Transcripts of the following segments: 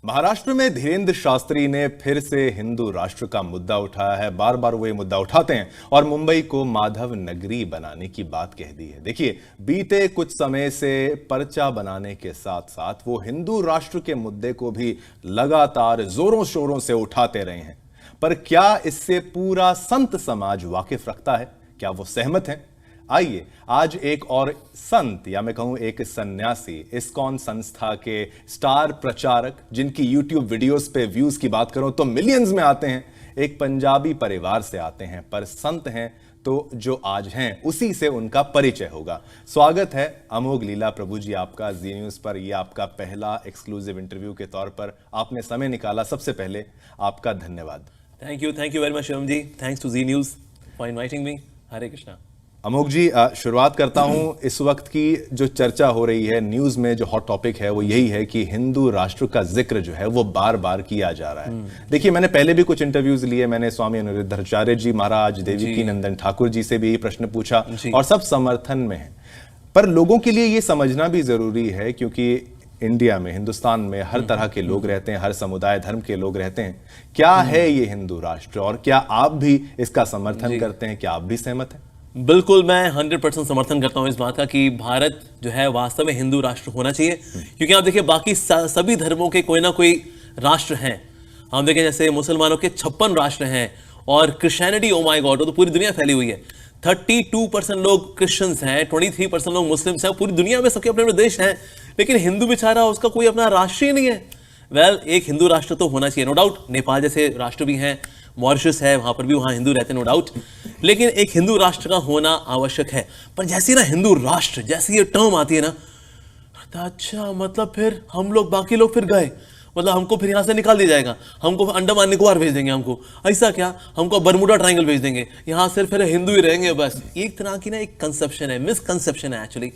महाराष्ट्र में धीरेन्द्र शास्त्री ने फिर से हिंदू राष्ट्र का मुद्दा उठाया है। बार बार वो ये मुद्दा उठाते हैं और मुंबई को माधव नगरी बनाने की बात कह दी है। देखिए, बीते कुछ समय से पर्चा बनाने के साथ साथ वो हिंदू राष्ट्र के मुद्दे को भी लगातार जोरों शोरों से उठाते रहे हैं। पर क्या इससे पूरा संत समाज वाकिफ रखता है? क्या वो सहमत हैं? आइए आज एक और संत, या मैं कहूं एक सन्यासी, इस्कॉन संस्था के स्टार प्रचारक, जिनकी यूट्यूब वीडियोस पे व्यूज की बात करूं तो मिलियंस में आते हैं, एक पंजाबी परिवार से आते हैं, पर संत हैं तो जो आज हैं उसी से उनका परिचय होगा। स्वागत है अमोघ लीला प्रभु जी आपका जी न्यूज पर। यह आपका पहला एक्सक्लूसिव इंटरव्यू के तौर पर आपने समय निकाला, सबसे पहले आपका धन्यवाद। Thank you very much Shivam ji. Thanks to Zee News for inviting me. Hare Krishna. Amogh ji, शुरुआत करता हूं। इस वक्त की जो चर्चा हो रही है न्यूज में, जो हॉट टॉपिक है वो यही है कि हिंदू राष्ट्र का जिक्र जो है वो बार बार किया जा रहा है। देखिए, मैंने पहले भी कुछ इंटरव्यूज लिए, मैंने स्वामी अनिरुद्धाचार्य जी महाराज, देवी नंदन ठाकुर जी से भी यही प्रश्न पूछा और सब समर्थन में है। पर लोगों के लिए ये समझना भी जरूरी है, क्योंकि इंडिया में, हिंदुस्तान में हर तरह के लोग रहते हैं, हर समुदाय धर्म के लोग रहते हैं। क्या है ये हिंदू राष्ट्र और क्या आप भी इसका समर्थन करते हैं? क्या आप भी सहमत हैं? बिल्कुल, मैं 100% समर्थन करता हूं इस बात का कि भारत जो है वास्तव में हिंदू राष्ट्र होना चाहिए। क्योंकि आप देखिए, बाकी सभी धर्मों के कोई ना कोई राष्ट्र हैं। हम देखें जैसे मुसलमानों के 56 राष्ट्र हैं और क्रिश्चियनिटी, ओ माय गॉड, तो पूरी दुनिया फैली हुई है। 32% लोग क्रिश्चियंस हैं, 23% लोग मुस्लिम्स हैं। पूरी दुनिया में सबके अपने अपने देश हैं, लेकिन हिंदू बेचारा, उसका कोई अपना राष्ट्र ही नहीं है। वेल, एक हिंदू राष्ट्र तो होना चाहिए, नो डाउट। नेपाल जैसे राष्ट्र भी हैं, मॉरिशस है, वहां पर भी वहां हिंदू रहते हैं, नो डाउट। लेकिन एक हिंदू राष्ट्र का होना आवश्यक है। पर जैसे ना हिंदू राष्ट्र, जैसे ये टर्म आती है ना, अच्छा मतलब फिर हम लोग, बाकी लोग फिर गए, मतलब हमको फिर यहां से निकाल दिया जाएगा, हमको अंडमान निकोबार भेज देंगे, हमको ऐसा क्या, हमको बरमुडा ट्रायंगल भेज देंगे, यहां सिर्फ फिर हिंदू ही रहेंगे बस। एक तरह की ना एक कंसेप्शन है, मिसकंसेप्शन है एक्चुअली।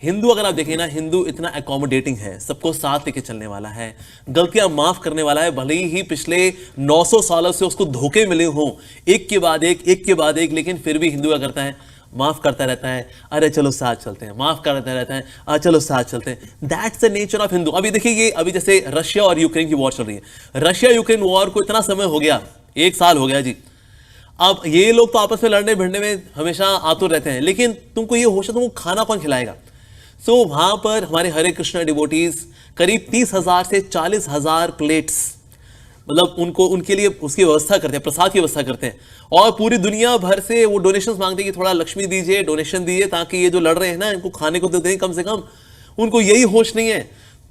हिंदू, अगर आप देखें ना, हिंदू इतना अकोमोडेटिंग है, सबको साथ लेके चलने वाला है, गलतियां माफ करने वाला है, भले ही पिछले 900 सालों से उसको धोखे मिले हों, एक के बाद एक, लेकिन फिर भी हिंदू क्या करता है? माफ करता रहता है। अरे चलो साथ चलते हैं, माफ करता रहता है, चलो साथ चलते हैं। That's the nature of Hindu. अभी देखिए, ये अभी जैसे रशिया और यूक्रेन की वॉर चल रही है। रशिया यूक्रेन वॉर को इतना समय हो गया, 1 साल हो गया जी। अब ये लोग तो आपस में लड़ने भिड़ने में हमेशा आतुर रहते हैं, लेकिन तुमको ये होश है, तुमको खाना कौन खिलाएगा? सो वहां पर हमारे हरे कृष्णा डिवोटीज करीब 30,000 से 40,000 प्लेट्स, मतलब उनके लिए उसकी व्यवस्था करते हैं, प्रसाद की व्यवस्था करते हैं। और पूरी दुनिया भर से वो डोनेशंस मांगते हैं कि थोड़ा लक्ष्मी दीजिए, डोनेशन दीजिए, ताकि ये जो लड़ रहे हैं ना, इनको खाने को तो दें कम से कम। उनको यही होश नहीं है।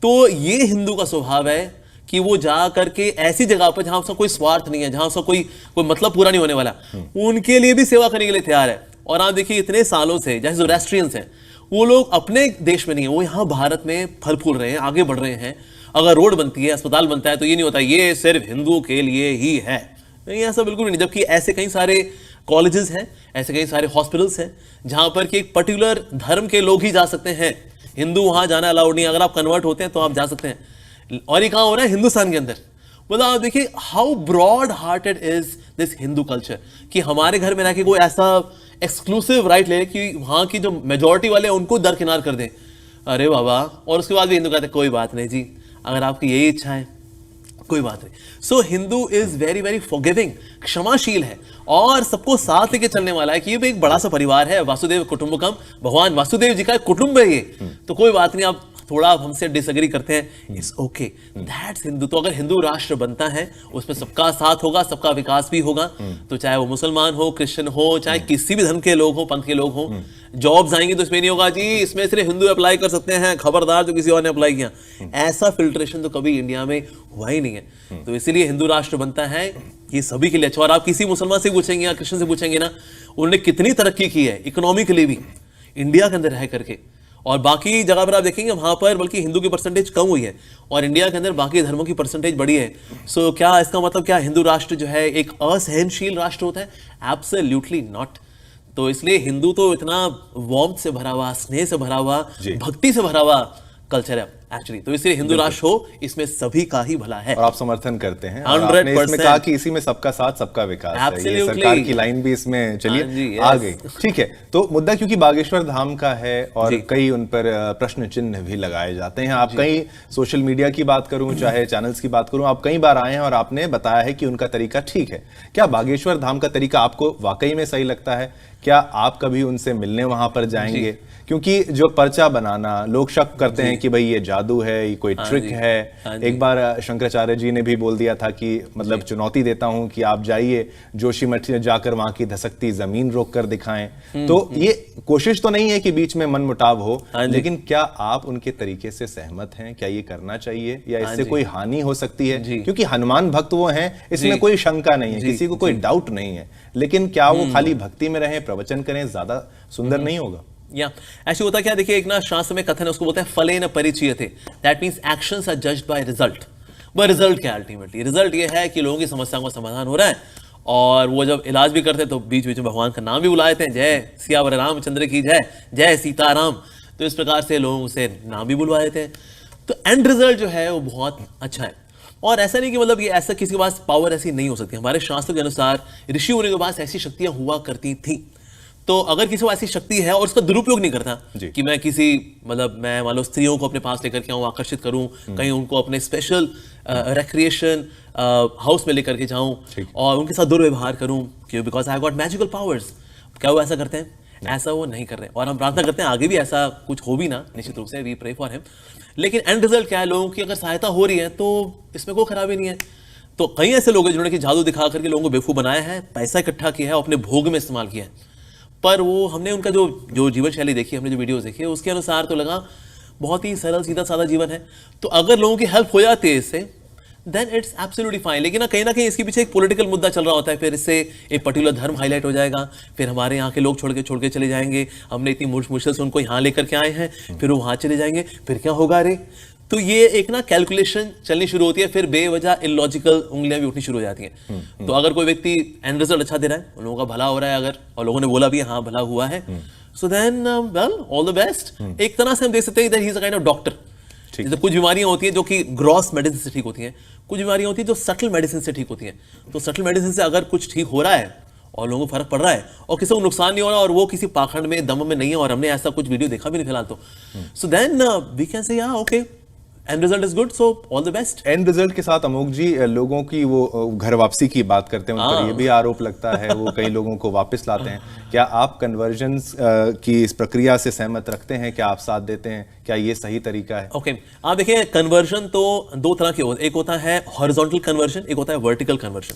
तो ये हिंदू का स्वभाव है कि वो जा करके ऐसी जगह पर जहां उसका कोई स्वार्थ नहीं है, जहां उसका कोई मतलब पूरा नहीं होने वाला, उनके लिए भी सेवा करने के लिए तैयार है। और आप देखिए, इतने सालों से जैसे ज़ोरास्ट्रियंस हैं, वो लोग अपने देश में नहीं है, वो यहाँ भारत में फल फूल रहे हैं, आगे बढ़ रहे हैं। अगर रोड बनती है, अस्पताल बनता है, तो ये नहीं होता ये सिर्फ हिंदुओं के लिए ही है, नहीं, ऐसा बिल्कुल नहीं। जबकि ऐसे कई सारे कॉलेजेस हैं, ऐसे कई सारे हॉस्पिटल्स हैं, जहां पर कि एक पर्टिकुलर धर्म के लोग ही जा सकते हैं। हिंदू वहां जाना अलाउड नहीं। अगर आप कन्वर्ट होते हैं तो आप जा सकते हैं। और ये कहां हो रहा है? हिंदुस्तान के अंदर। मतलब आप देखिए how broad hearted is this Hindu culture, कि हमारे घर में रह के कोई ऐसा एक्सक्लूसिव राइट ले कि वहां की जो मेजॉरिटी वाले हैं उनको दरकिनार कर दें। अरे बाबा, और उसके बाद भी हिंदू कहते हैं कोई बात नहीं जी, अगर आपकी यही इच्छा है कोई बात नहीं। So Hindu is very very forgiving, क्षमाशील है और सबको साथ लेके चलने वाला है। कि ये भी एक बड़ा सा परिवार है, वासुदेव कुटुंबकम, भगवान वासुदेव जी का कुटुंब है ये। तो कोई बात नहीं, आप थोड़ा हमसे डिसएग्री करते हैं, इट्स ओके, दैट्स हिंदू। तो अगर हिंदू राष्ट्र बनता है, उसमें सबका साथ होगा, सबका विकास भी होगा। तो चाहे वो मुसलमान हो, क्रिश्चियन हो, चाहे किसी भी धर्म के लोग हो, पंथ के लोग हो, जॉब्स आएंगे तो इसमें नहीं होगा जी इसमें सिर्फ हिंदू अप्लाई कर सकते हैं, खबरदार जो किसी और ने अप्लाई किया। ऐसा फिल्ट्रेशन तो कभी इंडिया में हुआ ही नहीं है। तो इसीलिए हिंदू राष्ट्र बनता है, ये सभी के लिए अच्छा। और आप किसी मुसलमान से पूछेंगे या क्रिश्चियन से पूछेंगे ना, उन्होंने कितनी तरक्की की है इकोनॉमिकली भी इंडिया के अंदर रह करके। और बाकी जगह पर आप देखेंगे वहां पर बल्कि हिंदू की परसेंटेज कम हुई है और इंडिया के अंदर बाकी धर्मों की परसेंटेज बढ़ी है। सो क्या इसका मतलब क्या हिंदू राष्ट्र जो है एक असहनशील राष्ट्र होता है? Absolutely not. तो इसलिए हिंदू तो इतना वार्मथ से भरा हुआ, स्नेह से भरा हुआ, भक्ति से भरा हुआ कल्चर है। एक्चुअली। तो इसलिए हिंदू राष्ट्र हो, इसमें सभी का ही भला है। और आप समर्थन करते हैं और 100% आपने इसमें कहा कि इसी में सबका साथ सबका विकास है, ये Absolutely. सरकार की लाइन भी इसमें हाँ चलिए जी, आ yes. गई। ठीक है, तो मुद्दा क्योंकि बागेश्वर धाम का है और जी। कई उन पर प्रश्न चिन्ह भी लगाए जाते हैं। आप कई सोशल मीडिया की बात करूं चाहे चैनल्स की बात करूं, आप कई बार आए हैं और आपने बताया है कि उनका तरीका ठीक है। क्या बागेश्वर धाम का तरीका आपको वाकई में सही लगता है? क्या आप कभी उनसे मिलने वहां पर जाएंगे? क्योंकि जो पर्चा बनाना, लोग शक करते हैं कि भाई ये जादू है, ये कोई ट्रिक है। एक बार शंकराचार्य जी ने भी बोल दिया था कि मतलब चुनौती देता हूं कि आप जाइए जोशीमठ जाकर वहां की धसकती जमीन रोक कर दिखाएं। तो ये कोशिश तो नहीं है कि बीच में मनमुटाव हो, लेकिन क्या आप उनके तरीके से सहमत हैं? क्या ये करना चाहिए या इससे कोई हानि हो सकती है? क्योंकि हनुमान भक्त वो हैं, इसमें कोई शंका नहीं है, किसी को कोई डाउट नहीं है। लेकिन क्या वो खाली भक्ति में रहें, प्रवचन करें, ज्यादा सुंदर नहीं होगा? या ऐसे होता क्या, देखिए एक ना शास्त्र में कथन है, उसको बोलते हैं फले न परिचयते। That means actions are judged by result. वह रिजल्ट क्या है? अल्टीमेटली रिजल्ट ये है कि लोगों की समस्याओं का समाधान हो रहा है, और वो जब इलाज भी करते हैं तो बीच बीच में भगवान का नाम भी बुला लेते हैं, जय सियावर रामचंद्र की जय, जय सीताराम। तो इस प्रकार से लोगों से नाम भी बुलवा लेते हैं। तो एंड रिजल्ट जो है वो बहुत अच्छा है। और ऐसा नहीं कि मतलब ये ऐसा किसी के पास पावर ऐसी नहीं हो सकती। हमारे शास्त्रों के अनुसार ऋषि मुनि के पास ऐसी शक्तियां हुआ करती थी। तो अगर किसी को ऐसी शक्ति है और उसका दुरुपयोग नहीं करता कि मैं किसी मतलब मैं मान लो स्त्रियों को अपने पास लेकर के आऊं, आकर्षित करूं, कहीं उनको अपने स्पेशल रिक्रिएशन हाउस में लेकर के जाऊं और उनके साथ दुर्व्यवहार करूं क्यों, because I got magical powers. क्या वो ऐसा करते हैं? ऐसा वो नहीं कर रहे, और हम प्रार्थना करते हैं आगे भी ऐसा कुछ हो भी ना, निश्चित रूप से वी प्रे फॉर हिम। लेकिन एंड रिजल्ट क्या है? लोगों की अगर सहायता हो रही है तो इसमें कोई खराबी नहीं है। तो कई ऐसे लोग हैं जिन्होंने कि जादू दिखा करके लोगों को बेवकूफ बनाया है, पैसा इकट्ठा किया है, अपने भोग में इस्तेमाल किया है। पर वो हमने उनका जो जीवन शैली देखी, हमने जो वीडियोस देखी, उसके अनुसार तो लगा बहुत ही सरल सीधा साधा जीवन है। तो अगर लोगों की हेल्प हो जाती है इससे, देन इट्स एब्सोल्युटली फाइन। लेकिन ना कहीं इसके पीछे एक पॉलिटिकल मुद्दा चल रहा होता है, फिर इससे एक पर्टिकुलर धर्म हाईलाइट हो जाएगा, फिर हमारे यहाँ के लोग छोड़ के चले जाएंगे, हमने इतनी मुश्किल से उनको यहाँ लेकर के आए हैं, फिर वो वहाँ चले जाएंगे, फिर क्या होगा रे? तो ये एक ना कैलकुलेशन चलनी शुरू होती है, फिर बेवजह इलॉजिकल उंगलियां भी उठनी शुरू हो जाती हैं। तो अगर कोई व्यक्ति एंड रिजल्ट अच्छा दे रहा है, लोगों का भला हो रहा है अगर, और लोगों ने बोला भी हाँ भला हुआ है, so then well all the best. एक तरह से हम देख सकते हैं that he is a kind of doctor. जैसे कुछ बीमारियां होती हैं जो कि ग्रॉस मेडिसिन से ठीक होती हैं, कुछ बीमारियां होती हैं जो सटल मेडिसिन से ठीक होती हैं। तो सटल मेडिसिन से अगर कुछ ठीक हो रहा है और लोगों को फर्क पड़ रहा है और किसी को नुकसान नहीं हो रहा और वो किसी पाखंड में दम में नहीं है, और हमने ऐसा कुछ वीडियो देखा भी नहीं फिलहाल, तो so then we can say या okay and result is good, so all the best. And result के साथ अमोक जी, लोगों की वो घर वापसी की बात करते हैं, उन पर ये भी आरोप लगता है वो कई लोगों को वापस लाते हैं। क्या आप कन्वर्जन की इस प्रक्रिया से सहमत रखते हैं? क्या आप साथ देते हैं? क्या ये सही तरीका है? ओके आप देखिए, कन्वर्जन तो दो तरह के होते हैं। एक होता है हॉरिजॉन्टल कन्वर्जन, एक होता है वर्टिकल कन्वर्जन।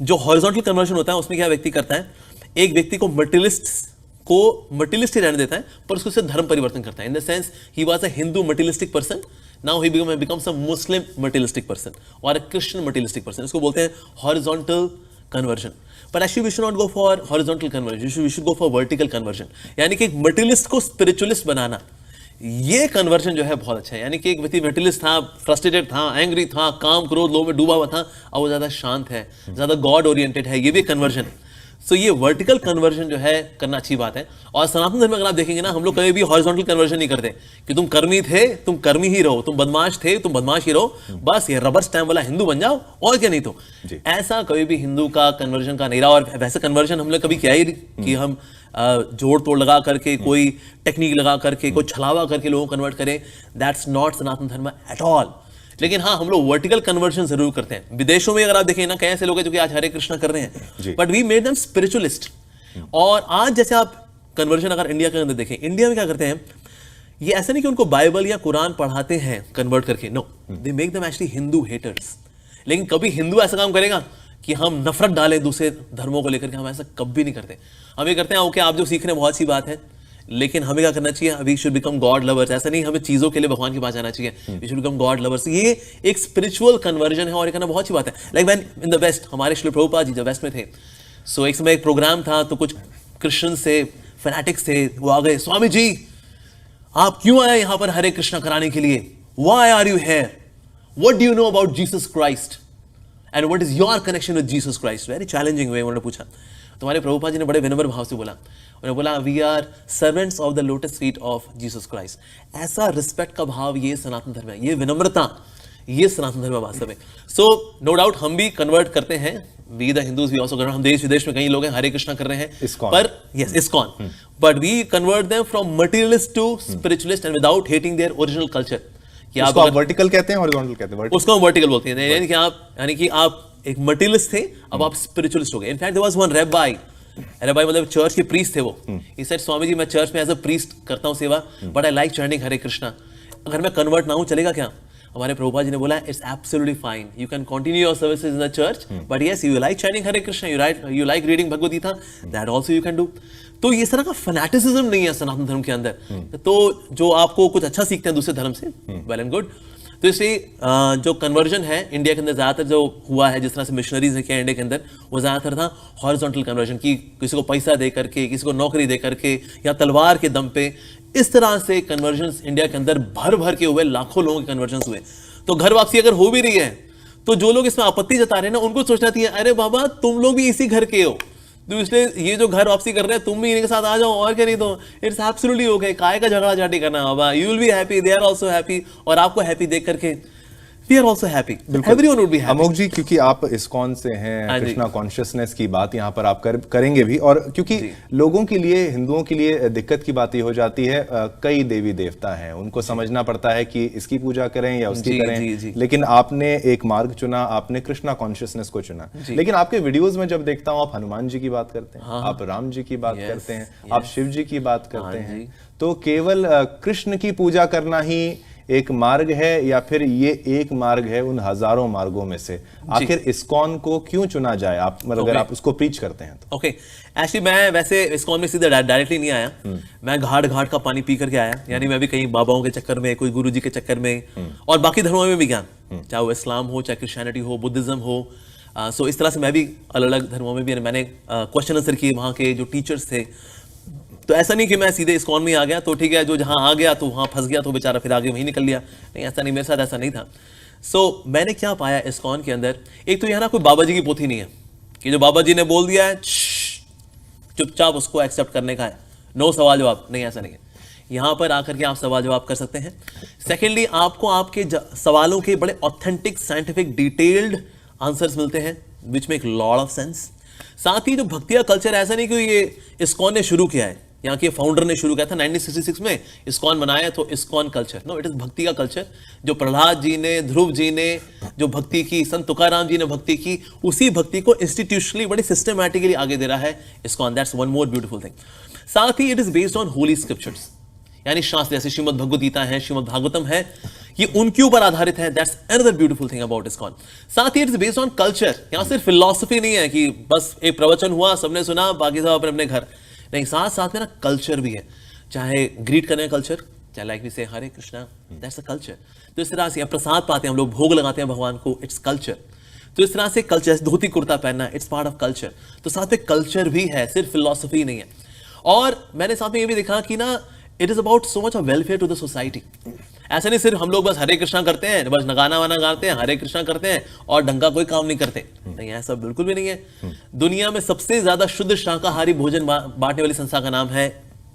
जो हॉरिजॉन्टल कन्वर्जन होता है उसमें क्या व्यक्ति करता है, एक व्यक्ति को मटेरियलिस्ट ही रहने देता है, पर उसको से धर्म परिवर्तन करता है। In the sense he was a Hindu materialistic person, now he becomes a Muslim materialistic person और अ क्रिश्चियन मटेरियलिस्टिक पर्सन। इसको बोलते हैं हॉरिजॉन्टल कन्वर्जन। पर actually we should not go for horizontal conversion, we should go for vertical conversion. यानी कि एक materialist को spiritualist बनाना, ये कन्वर्जन जो है बहुत अच्छा है। यानी कि एक व्यक्ति मटेरियलिस्ट था, फ्रस्ट्रेटेड था, एंग्री था, काम क्रोध लोभ में डूबा हुआ था, अब वो ज्यादा शांत है, ज्यादा गॉड ओरिएंटेड है, ये भी कन्वर्जन है। सो ये वर्टिकल कन्वर्जन जो है करना अच्छी बात है। और सनातन धर्म में अगर आप देखेंगे ना, हम लोग कभी भी हॉरिजॉन्टल कन्वर्जन नहीं करते कि तुम कर्मी थे तुम कर्मी ही रहो, तुम बदमाश थे तुम बदमाश ही रहो, बस ये रबर स्टैम्प वाला हिंदू बन जाओ और क्या। नहीं तो ऐसा कभी भी हिंदू का कन्वर्जन का नहीं रहा। और वैसे कन्वर्जन हमने कभी किया ही नहीं कि हम जोड़ तोड़ लगा करके, कोई टेक्निक लगा करके, कोई छलावा करके लोगों को कन्वर्ट करें। दैट्स नॉट सनातन धर्म एट ऑल। लेकिन हाँ, हम लोग वर्टिकल कन्वर्जन जरूर करते हैं। विदेशों में अगर आप देखें ना, कई ऐसे लोग हैं जो कि आज हरे कृष्णा कर रहे हैं, but we made them spiritualist. और आज जैसे आप कन्वर्जन अगर इंडिया के अंदर देखें, इंडिया में क्या करते हैं, ये ऐसा नहीं कि उनको बाइबल या कुरान पढ़ाते हैं कन्वर्ट करके, no, they make them actually Hindu haters. लेकिन कभी हिंदू ऐसा काम करेगा कि हम नफरत डालें दूसरे धर्मों को लेकर के, हम ऐसा कभी नहीं करते। हम ये करते हैं ओके आप जो सीख रहे हैं बहुत सी बात है, लेकिन हमें क्या करना चाहिए, we should become God lovers. ऐसा नहीं हमें चीजों के लिए भगवान के पास जाना चाहिए, we should become God lovers. ये एक स्पिरिचुअल कन्वर्जन है और ये करना बहुत अच्छी बात है। Like when in the West, हमारे श्री प्रभुपाद जी जब वेस्ट में थे, सो एक समय एक प्रोग्राम था, तो कुछ क्रिश्चियन से फैनेटिक्स थे, वो आ गए, स्वामी जी आप क्यों आए यहाँ पर हरे कृष्णा कराने के लिए, why are you here, what do you know about Jesus Christ and what is your connection with Jesus Christ. Very challenging way उन्होंने पूछा। तुम्हारे प्रभुपाद जी ने बड़े विनम्र भाव से बोला, उन्होंने बोला we are servants of the lotus feet of Jesus Christ. ऐसा रिस्पेक्ट का भाव ये सनातन धर्म है, ये विनम्रता, ये सनातन धर्म है वास्तव में। सो नो डाउट हम भी कन्वर्ट करते हैं, we the Hindus we also convert. हम देश विदेश में कई लोग हैं हरे कृष्णा कर रहे हैं, ISKCON। पर yes ISKCON, but we convert them from materialist to spiritualist and without hating their original culture. कि उसको आप वर्टिकल कहते हैं, हॉरिजॉन्टल कहते हैं? उसको हम वर्टिकल बोलते हैं, यानी कि आप एक मटेरियलिस्ट थे, अब आप स्पिरिचुअलिस्ट हो गए। इनफैक्ट देयर वाज वन रैबाई मतलब चर्च के प्रीस्ट थे वो, ही सेड स्वामी जी मैं चर्च में एज अ प्रीस्ट करता हूं सेवा, but I like chanting Hare Krishna, अगर मैं कन्वर्ट ना हूं चलेगा क्या? हमारे प्रभुपाद जी ने बोला it's absolutely fine, you can continue your services in the church, but yes you like chanting Hare Krishna, you like reading Bhagavad Gita, that also you can do. तो ये तरह का फैनेटिसिज्म नहीं है सनातन धर्म के अंदर। तो जो आपको कुछ अच्छा सीखते हैं दूसरे धर्म से, वेल एंड गुड। तो इसलिए जो कन्वर्जन है इंडिया के अंदर ज्यादातर जो हुआ है, जिस तरह से मिशनरीज ने किया इंडिया के अंदर, वो ज्यादातर था हॉरिजॉन्टल कन्वर्जन, की किसी को पैसा दे करके, किसी को नौकरी दे करके, या तलवार के दम पे, इस तरह से कन्वर्जन इंडिया के अंदर भर भर के हुए, लाखों लोगों के कन्वर्जन हुए। तो घर वापसी अगर हो भी रही है, तो जो लोग इसमें आपत्ति जता रहे हैं ना, उनको सोचना चाहिए अरे बाबा तुम लोग भी इसी घर के हो, तो इसलिए ये जो घर वापसी कर रहे हैं तुम भी इनके साथ आ जाओ, और क्या। नहीं तो इट्स एब्सोल्युटली ओके, काय का झगड़ा झाटी करना बाबा, you will be happy, they are also happy, और आपको हैप्पी देख करके we are also happy, everyone would be happy. Amogh ji, क्योंकि आप इस्कॉन से हैं, कृष्णा कॉन्शियसनेस की बात यहाँ पर आप करेंगे भी, और क्योंकि लोगों के लिए, हिंदुओं के लिए दिक्कत की बात ये हो जाती है, कई देवी देवता हैं, उनको समझना पड़ता है कि इसकी पूजा करें या उसकी करें, लेकिन आपने एक मार्ग चुना, आपने कृष्णा कॉन्शियसनेस को चुना। लेकिन आपके वीडियोज में जब देखता हूँ, आप हनुमान जी की बात करते हैं, आप राम जी की बात करते हैं, आप शिव जी की बात करते हैं, तो केवल कृष्ण की पूजा करना ही एक मार्ग है, या फिर ये एक मार्ग है उन हजारों मार्गों में से? आखिर इस्कॉन को क्यों चुना जाए, आप मतलब अगर आप उसको प्रीच करते हैं तो? ओके, एक्चुअली मैं वैसे इस्कॉन में सीधे डायरेक्टली नहीं आया, मैं घाट घाट का पानी पी करके आया। यानी मैं भी कहीं बाबाओं के चक्कर में, कोई गुरु जी के चक्कर में, और बाकी धर्मों में भी ज्ञान, चाहे वो इस्लाम हो, चाहे क्रिश्चियनिटी हो, बुद्धिज्म हो, सो इस तरह से मैं भी अलग अलग धर्मों में भी मैंने क्वेश्चन आंसर किए वहाँ के जो टीचर्स थे। तो ऐसा नहीं कि मैं सीधे इस्कॉन में आ गया तो ठीक है, जो जहां आ गया तो वहां फंस गया तो बेचारा फिर आगे वहीं निकल लिया, नहीं ऐसा नहीं, मेरे साथ ऐसा नहीं था। सो मैंने क्या पाया इस्कॉन के अंदर, एक तो यहाँ ना कोई बाबा जी की पोथी नहीं है कि जो बाबा जी ने बोल दिया है चुपचाप उसको एक्सेप्ट करने का है, नो सवाल जवाब, नहीं ऐसा नहीं है। यहाँ पर आकर के आप सवाल जवाब कर सकते हैं। सेकेंडली आपको आपके सवालों के बड़े ऑथेंटिक, साइंटिफिक, डिटेल्ड आंसर्स मिलते हैं, which make lot of sense. साथ ही जो भक्ति का कल्चर, ऐसा नहीं कि ये इस्कॉन ने शुरू किया है, यहाँ के फाउंडर ने शुरू किया था 1966 में इस्कॉन बनाया, तो ISKCON culture, no, it is भक्ति का कल्चर। जो प्रहलाद जी ने, ध्रुव जी ने जो भक्ति की, संत तुकाराम जी ने भक्ति की, उसी भक्ति को इंस्टीट्यूशनली बड़ी सिस्टमैटिकली आगे दे रहा है ISKCON. That's one more beautiful thing. साथ ही it is based on holy scriptures, यानी शास्त्र, जैसे श्रीमद् भगवद गीता है, श्रीमद् भागवतम है, ये उनके ऊपर आधारित है। That's another beautiful thing about ISKCON. साथ ही it is based on culture, यहाँ सिर्फ फिलॉसफी नहीं है कि बस एक प्रवचन हुआ, सबने सुना, बाकी सब अपने अपने घर, नहीं, साथ साथ में ना कल्चर भी है, चाहे ग्रीट करने का कल्चर, चाहे लाइक वी से हरे कृष्णा, दैट्स अ कल्चर। तो इस तरह से प्रसाद पाते हैं हम लोग, भोग लगाते हैं भगवान को, इट्स कल्चर। तो इस तरह से कल्चर, धोती कुर्ता पहनना, इट्स पार्ट ऑफ कल्चर। तो साथ में कल्चर भी है, सिर्फ फिलॉसफी नहीं है। और मैंने साथ में ये भी देखा कि ना it is about so much of welfare to the society. ऐसा नहीं सिर्फ हम लोग बस हरे कृष्णा करते हैं, बस गाना वाना गाते हैं, हरे कृष्णा करते हैं और ढंग का कोई काम नहीं करते, नहीं, ऐसा बिल्कुल भी नहीं है। दुनिया में सबसे ज्यादा शुद्ध शाकाहारी भोजन बांटने वाली संस्था का नाम है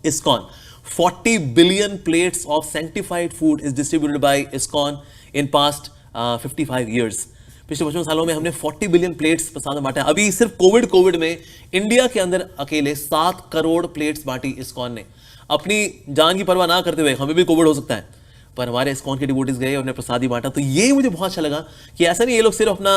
ISKCON. 40 billion plates of sanctified food is distributed by ISKCON in past 55 years. पिछले 55 सालों में हमने 40 बिलियन प्लेट्स प्रसाद बांटे। अभी सिर्फ कोविड में इंडिया के अंदर अकेले 7 करोड़ प्लेट्स बांटी इस्कॉन ने, अपनी जान की परवाह ना करते हुए। हमें भी कोविड हो सकता है, पर हमारे इस्कॉन के डिवोटीज गए और उन्हें प्रसाद ही बांटा। तो ये मुझे बहुत अच्छा लगा कि ऐसा नहीं ये लोग सिर्फ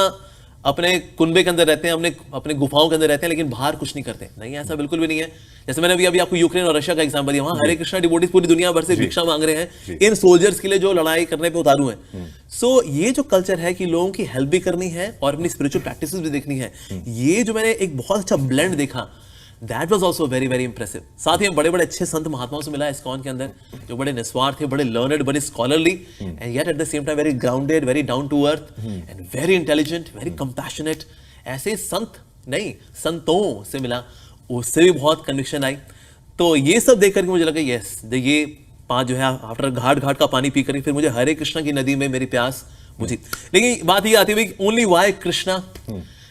अपने कुनबे के अंदर रहते हैं, अपने गुफाओं के अंदर रहते हैं, लेकिन बाहर कुछ नहीं करते, नहीं, ऐसा बिल्कुल भी नहीं है। जैसे मैंने अभी आपको यूक्रेन और रशिया का एग्जांपल दिया, वहां हरे कृष्णा डिवोटीज पूरी दुनिया भर से भिक्षा मांग रहे हैं इन सोल्जर्स के लिए जो लड़ाई करने पे उतारू हैं। सो ये जो कल्चर है कि लोगों की हेल्प भी करनी है और अपनी स्पिरिचुअल प्रैक्टिसेस भी देखनी है, ये जो मैंने एक बहुत अच्छा ब्लेंड देखा, that was also very very impressive. साथ ही बड़े बड़े अच्छे संत महात्माओं से मिला इस्कॉन के अंदर, जो बड़े निस्वार्थ थे, बड़े लर्नड, बड़े scholarly, and yet at the same time very grounded, very down to earth and very intelligent, very compassionate. ऐसे संत नहीं, संतों से मिला, उससे भी बहुत कन्विक्शन आई। तो ये सब देख करके मुझे लगा यस, ये पांच जो है आफ्टर घाट घाट का पानी पी करके फिर मुझे हरे कृष्णा की नदी में मेरी प्यास बुझी। लेकिन बात ये आती है ओनली वाई कृष्णा,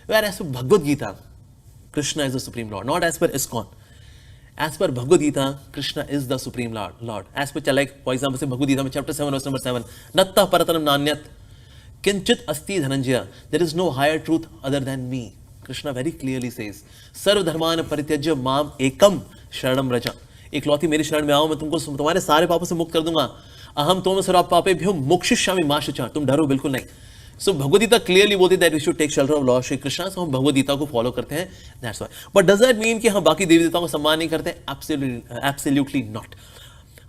यार ऐसे Bhagavad Gita, Krishna is the supreme lord, not as per ISKCON. As per Bhagavad Gita, Krishna is the supreme lord. As per, like for example, say Bhagavad Gita में chapter 7 verse number 7, natta paratanam nanyat kinchit asti dhananjaya, there is no higher truth other than me. Krishna very clearly says, सर्व धर्मान परित्यज्य माम एकम शरणम रजा, एकलौती मेरी शरण में आओ, मैं तुमको तुम्हारे सारे पापों से मुक्त कर दूंगा. अहम त्वं सर्व पापेभ्यो मोक्षयिष्यामि मा शुचः, तुम डरो बिल्कुल नहीं. सो भगवद गीता क्लियरली बोलती है that we should take shelter of lord Shri Krishna. So हम भगवद गीता को फॉलो करते हैं, that's why. But does that mean कि हम बाकी देवी देवताओं का सम्मान नहीं करते? Absolutely not.